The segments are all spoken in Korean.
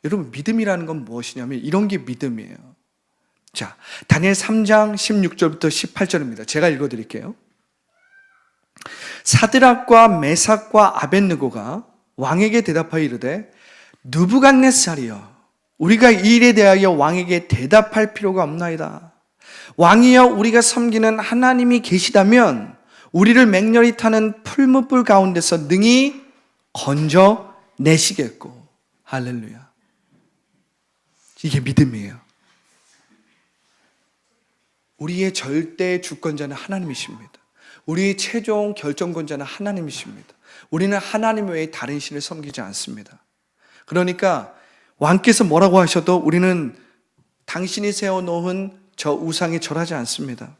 여러분, 믿음이라는 건 무엇이냐면 이런 게 믿음이에요. 자, 다니엘 3장 16절부터 18절입니다. 제가 읽어드릴게요. 사드락과 메삭과 아벳느고가 왕에게 대답하여 이르되 느부갓네살이여, 우리가 이 일에 대하여 왕에게 대답할 필요가 없나이다. 왕이여, 우리가 섬기는 하나님이 계시다면 우리를 맹렬히 타는 풀무불 가운데서 능히 건져내시겠고. 할렐루야. 이게 믿음이에요. 우리의 절대 주권자는 하나님이십니다. 우리의 최종 결정권자는 하나님이십니다. 우리는 하나님 외에 다른 신을 섬기지 않습니다. 그러니까 왕께서 뭐라고 하셔도 우리는 당신이 세워놓은 저 우상에 절하지 않습니다.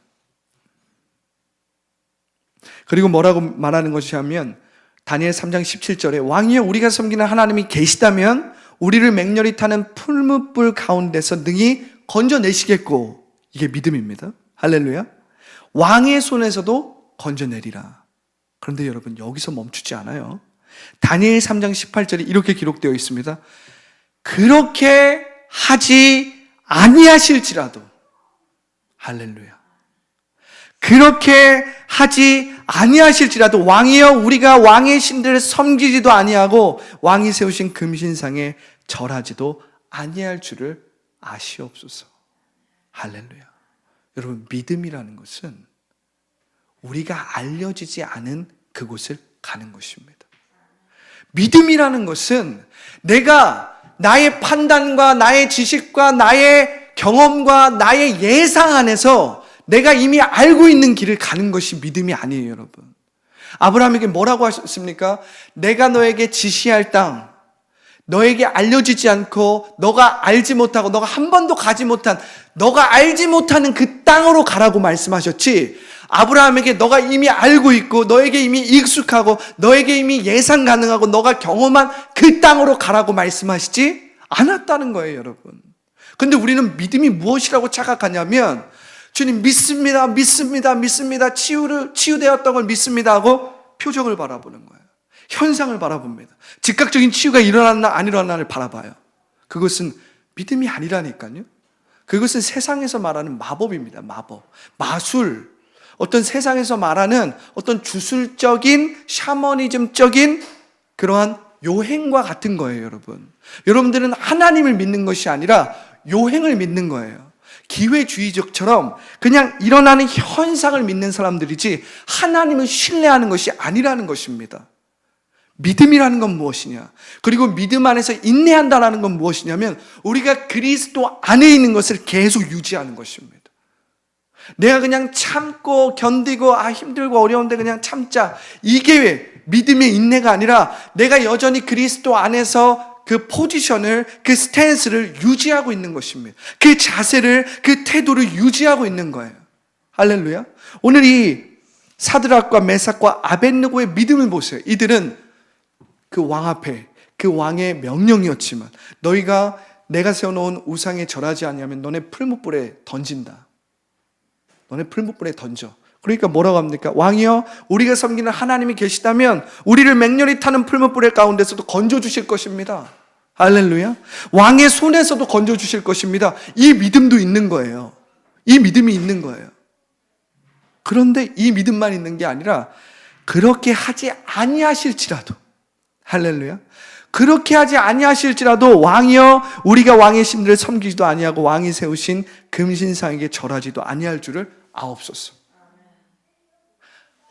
그리고 뭐라고 말하는 것이냐면 다니엘 3장 17절에 왕이여, 우리가 섬기는 하나님이 계시다면 우리를 맹렬히 타는 풀무불 가운데서 능히 건져내시겠고. 이게 믿음입니다. 할렐루야. 왕의 손에서도 건져내리라. 그런데 여러분, 여기서 멈추지 않아요. 다니엘 3장 18절에 이렇게 기록되어 있습니다. 그렇게 하지 아니하실지라도. 할렐루야. 그렇게 하지 아니하실지라도 왕이여, 우리가 왕의 신들을 섬기지도 아니하고 왕이 세우신 금신상에 절하지도 아니할 줄을 아시옵소서. 할렐루야. 여러분, 믿음이라는 것은 우리가 알려지지 않은 그곳을 가는 것입니다. 믿음이라는 것은 내가 나의 판단과 나의 지식과 나의 경험과 나의 예상 안에서 내가 이미 알고 있는 길을 가는 것이 믿음이 아니에요, 여러분. 아브라함에게 뭐라고 하셨습니까? 내가 너에게 지시할 땅, 너에게 알려지지 않고 너가 알지 못하고 너가 한 번도 가지 못한, 너가 알지 못하는 그 땅으로 가라고 말씀하셨지, 아브라함에게 너가 이미 알고 있고 너에게 이미 익숙하고 너에게 이미 예상 가능하고 너가 경험한 그 땅으로 가라고 말씀하시지 않았다는 거예요, 여러분. 근데 우리는 믿음이 무엇이라고 착각하냐면, 주님 믿습니다, 믿습니다, 믿습니다, 치유되었던 걸 믿습니다 하고 표적을 바라보는 거예요. 현상을 바라봅니다. 즉각적인 치유가 일어났나 안 일어났나를 바라봐요. 그것은 믿음이 아니라니까요. 그것은 세상에서 말하는 마법입니다. 마법, 마술, 어떤 세상에서 말하는 어떤 주술적인 샤머니즘적인 그러한 요행과 같은 거예요, 여러분. 여러분들은 하나님을 믿는 것이 아니라 요행을 믿는 거예요. 기회주의적처럼 그냥 일어나는 현상을 믿는 사람들이지 하나님을 신뢰하는 것이 아니라는 것입니다. 믿음이라는 건 무엇이냐? 그리고 믿음 안에서 인내한다는 건 무엇이냐면 우리가 그리스도 안에 있는 것을 계속 유지하는 것입니다. 내가 그냥 참고 견디고 힘들고 어려운데 그냥 참자, 이게 믿음의 인내가 아니라 내가 여전히 그리스도 안에서 그 포지션을, 그 스탠스를 유지하고 있는 것입니다. 그 자세를, 그 태도를 유지하고 있는 거예요. 할렐루야. 오늘 이 사드락과 메삭과 아벳느고의 믿음을 보세요. 이들은 그 왕 앞에, 그 왕의 명령이었지만 너희가 내가 세워놓은 우상에 절하지 아니하면 너네 풀무불에 던진다. 너네 풀무불에 던져. 그러니까 뭐라고 합니까? 왕이여, 우리가 섬기는 하나님이 계시다면 우리를 맹렬히 타는 풀무불의 가운데서도 건져주실 것입니다. 할렐루야. 왕의 손에서도 건져주실 것입니다. 이 믿음도 있는 거예요. 이 믿음이 있는 거예요. 그런데 이 믿음만 있는 게 아니라 그렇게 하지 아니하실지라도, 할렐루야, 그렇게 하지 아니하실지라도 왕이여, 우리가 왕의 신들을 섬기지도 아니하고 왕이 세우신 금신상에게 절하지도 아니할 줄을 아옵소서.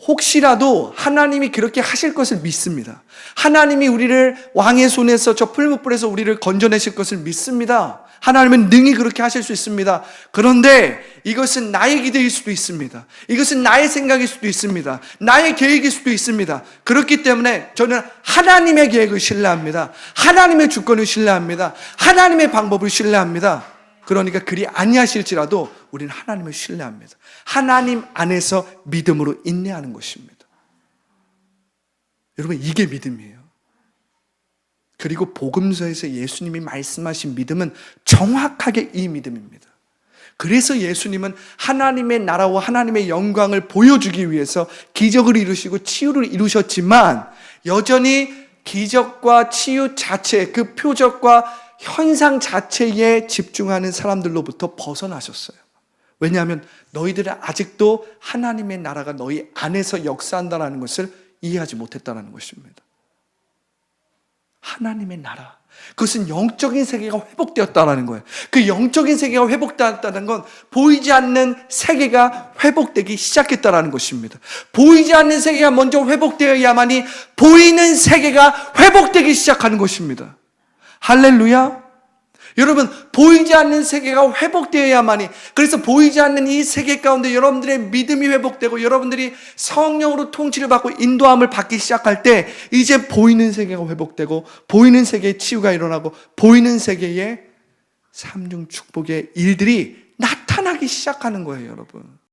혹시라도 하나님이 그렇게 하실 것을 믿습니다. 하나님이 우리를 왕의 손에서 저 풀무불에서 우리를 건져내실 것을 믿습니다. 하나님은 능히 그렇게 하실 수 있습니다. 그런데 이것은 나의 기대일 수도 있습니다. 이것은 나의 생각일 수도 있습니다. 나의 계획일 수도 있습니다. 그렇기 때문에 저는 하나님의 계획을 신뢰합니다. 하나님의 주권을 신뢰합니다. 하나님의 방법을 신뢰합니다. 그러니까 그리 아니하실지라도 우리는 하나님을 신뢰합니다. 하나님 안에서 믿음으로 인내하는 것입니다. 여러분, 이게 믿음이에요. 그리고 복음서에서 예수님이 말씀하신 믿음은 정확하게 이 믿음입니다. 그래서 예수님은 하나님의 나라와 하나님의 영광을 보여주기 위해서 기적을 이루시고 치유를 이루셨지만 여전히 기적과 치유 자체, 그 표적과 현상 자체에 집중하는 사람들로부터 벗어나셨어요. 왜냐하면 너희들은 아직도 하나님의 나라가 너희 안에서 역사한다는 것을 이해하지 못했다는 것입니다. 하나님의 나라, 그것은 영적인 세계가 회복되었다는 거예요. 그 영적인 세계가 회복되었다는 건 보이지 않는 세계가 회복되기 시작했다는 것입니다. 보이지 않는 세계가 먼저 회복되어야만이 보이는 세계가 회복되기 시작하는 것입니다. 할렐루야. 여러분, 보이지 않는 세계가 회복되어야만이, 그래서 보이지 않는 이 세계 가운데 여러분들의 믿음이 회복되고 여러분들이 성령으로 통치를 받고 인도함을 받기 시작할 때 이제 보이는 세계가 회복되고 보이는 세계에 치유가 일어나고 보이는 세계에 삼중 축복의 일들이 나타나기 시작하는 거예요, 여러분.